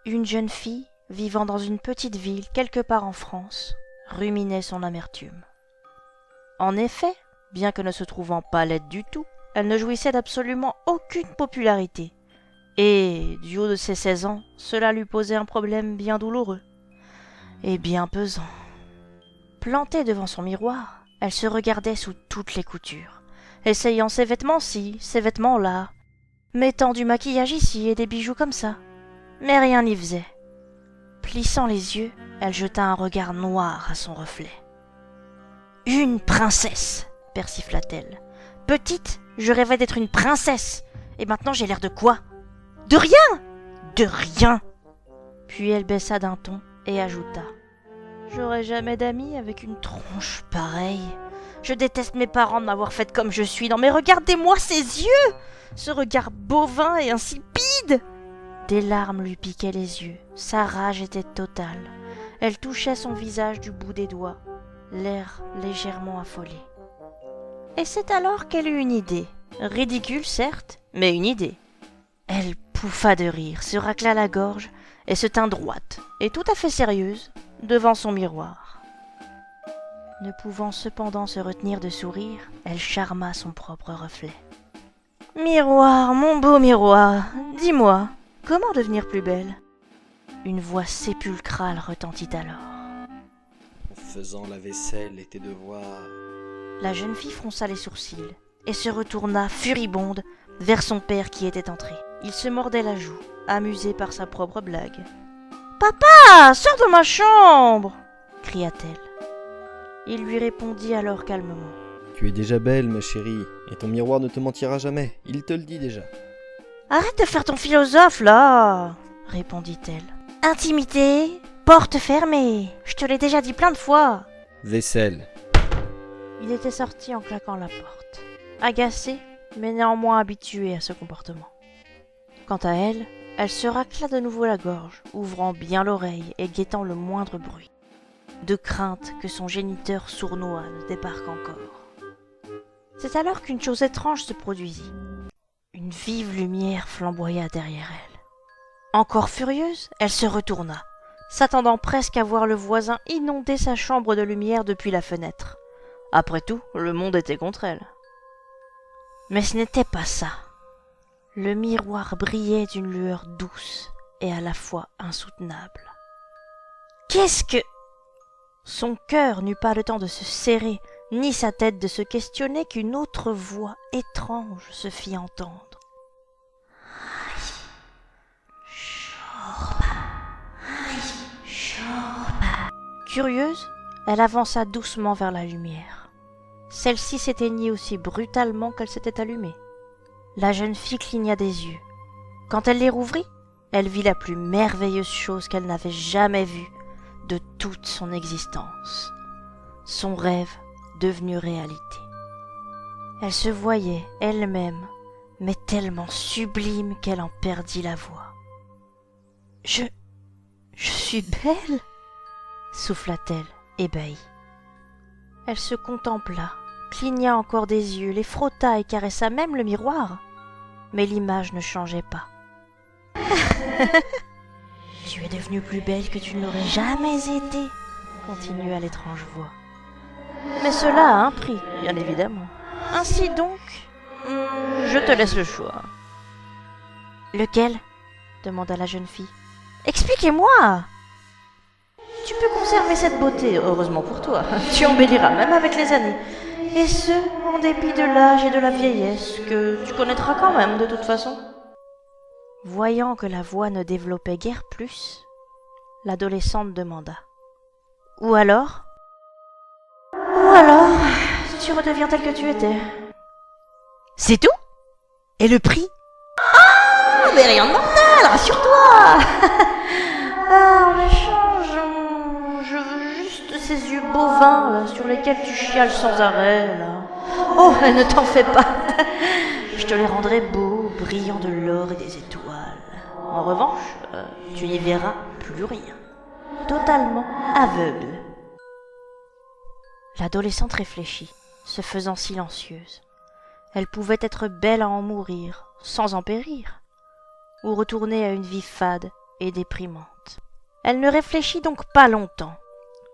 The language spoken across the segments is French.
Une jeune fille, vivant dans une petite ville quelque part en France, ruminait son amertume. En effet, bien que ne se trouvant pas laide du tout, elle ne jouissait d'absolument aucune popularité. Et, du haut de ses 16 ans, cela lui posait un problème bien douloureux et bien pesant. Plantée devant son miroir, elle se regardait sous toutes les coutures, essayant ses vêtements-ci, ses vêtements-là, mettant du maquillage ici et des bijoux comme ça. Mais rien n'y faisait. Plissant les yeux, elle jeta un regard noir à son reflet. « Une princesse !» persifla-t-elle. « Petite, je rêvais d'être une princesse, et maintenant j'ai l'air de quoi ? De rien ! De rien !» Puis elle baissa d'un ton et ajouta. « J'aurais jamais d'amis avec une tronche pareille. Je déteste mes parents de m'avoir faite comme je suis. Non mais regardez-moi ces yeux ! Ce regard bovin et insipide !» Des larmes lui piquaient les yeux. Sa rage était totale. Elle touchait son visage du bout des doigts, l'air légèrement affolé. Et c'est alors qu'elle eut une idée. Ridicule, certes, mais une idée. Elle pouffa de rire, se racla la gorge et se tint droite, et tout à fait sérieuse, devant son miroir. Ne pouvant cependant se retenir de sourire, elle charma son propre reflet. « Miroir, mon beau miroir, dis-moi, comment devenir plus belle ?» Une voix sépulcrale retentit alors. En faisant la vaisselle et tes devoirs. La jeune fille fronça les sourcils et se retourna furibonde vers son père qui était entré. Il se mordait la joue, amusé par sa propre blague. « Papa, sors de ma chambre !» cria-t-elle. Il lui répondit alors calmement. Tu es déjà belle, ma chérie, et ton miroir ne te mentira jamais, il te le dit déjà. « Arrête de faire ton philosophe, là !» répondit-elle. « Intimité, porte fermée, je te l'ai déjà dit plein de fois. » Vaisselle. Il était sorti en claquant la porte, agacé, mais néanmoins habitué à ce comportement. Quant à elle, elle se racla de nouveau la gorge, ouvrant bien l'oreille et guettant le moindre bruit, de crainte que son géniteur sournois ne débarque encore. C'est alors qu'une chose étrange se produisit. Une vive lumière flamboya derrière elle. Encore furieuse, elle se retourna, s'attendant presque à voir le voisin inonder sa chambre de lumière depuis la fenêtre. Après tout, le monde était contre elle. Mais ce n'était pas ça. Le miroir brillait d'une lueur douce et à la fois insoutenable. Qu'est-ce que... Son cœur n'eut pas le temps de se serrer, ni sa tête de se questionner qu'une autre voix étrange se fit entendre. Curieuse, elle avança doucement vers la lumière. Celle-ci s'éteignit aussi brutalement qu'elle s'était allumée. La jeune fille cligna des yeux. Quand elle les rouvrit, elle vit la plus merveilleuse chose qu'elle n'avait jamais vue de toute son existence. Son rêve devenu réalité. Elle se voyait elle-même, mais tellement sublime qu'elle en perdit la voix. « Je suis belle ?» souffla-t-elle, ébahie. Elle se contempla, cligna encore des yeux, les frotta et caressa même le miroir. Mais l'image ne changeait pas. « Tu es devenue plus belle que tu ne l'aurais jamais été, » continua l'étrange voix. « Mais cela a un prix, bien évidemment. Ainsi donc, je te laisse le choix. »« Lequel ?» demanda la jeune fille. « Expliquez-moi !»« Tu peux conserver cette beauté, heureusement pour toi. Tu embelliras même avec les années. Et ce, en dépit de l'âge et de la vieillesse, que tu connaîtras quand même de toute façon. » Voyant que la voix ne développait guère plus, l'adolescente demanda. « Ou alors ?»« Ou alors, tu redeviens telle que tu étais. »« C'est tout ? Et le prix ?»« Ah, mais rien de mortel, rassure-toi. » Ah, en échange, je veux juste ces yeux bovins là, sur lesquels tu chiales sans arrêt, là. Oh, ne t'en fais pas. Je te les rendrai beaux, brillants de l'or et des étoiles. En revanche, tu n'y verras plus rien. Totalement aveugle. L'adolescente réfléchit, se faisant silencieuse. Elle pouvait être belle à en mourir, sans en périr, ou retourner à une vie fade, et déprimante. Elle ne réfléchit donc pas longtemps.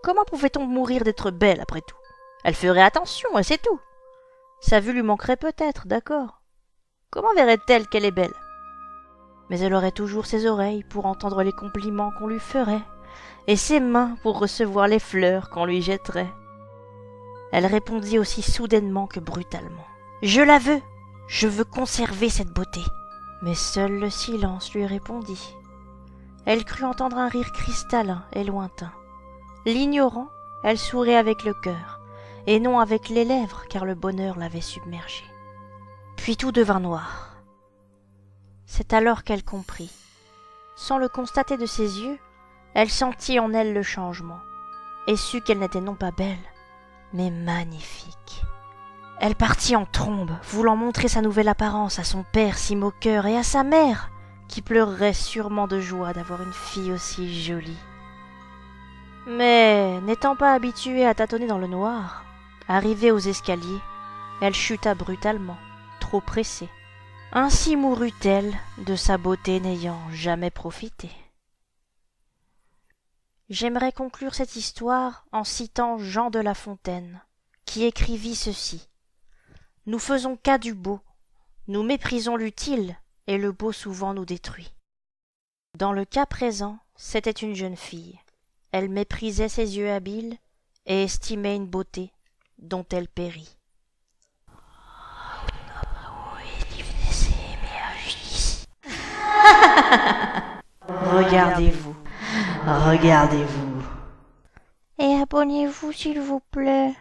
Comment pouvait-on mourir d'être belle après tout? Elle ferait attention et c'est tout. Sa vue lui manquerait peut-être, d'accord. Comment verrait-elle qu'elle est belle? Mais elle aurait toujours ses oreilles pour entendre les compliments qu'on lui ferait, et ses mains pour recevoir les fleurs qu'on lui jetterait. Elle répondit aussi soudainement que brutalement. « Je la veux, je veux conserver cette beauté. » Mais seul le silence lui répondit. Elle crut entendre un rire cristallin et lointain. L'ignorant, elle souriait avec le cœur, et non avec les lèvres, car le bonheur l'avait submergée. Puis tout devint noir. C'est alors qu'elle comprit. Sans le constater de ses yeux, elle sentit en elle le changement, et sut qu'elle n'était non pas belle, mais magnifique. Elle partit en trombe, voulant montrer sa nouvelle apparence à son père si moqueur et à sa mère, qui pleurerait sûrement de joie d'avoir une fille aussi jolie. Mais, n'étant pas habituée à tâtonner dans le noir, arrivée aux escaliers, elle chuta brutalement, trop pressée. Ainsi mourut-elle, de sa beauté n'ayant jamais profité. J'aimerais conclure cette histoire en citant Jean de La Fontaine, qui écrivit ceci. « Nous faisons cas du beau, nous méprisons l'utile, et le beau souvent nous détruit. » Dans le cas présent, c'était une jeune fille. Elle méprisait ses yeux habiles et estimait une beauté dont elle périt. Regardez-vous, regardez-vous. Et abonnez-vous s'il vous plaît.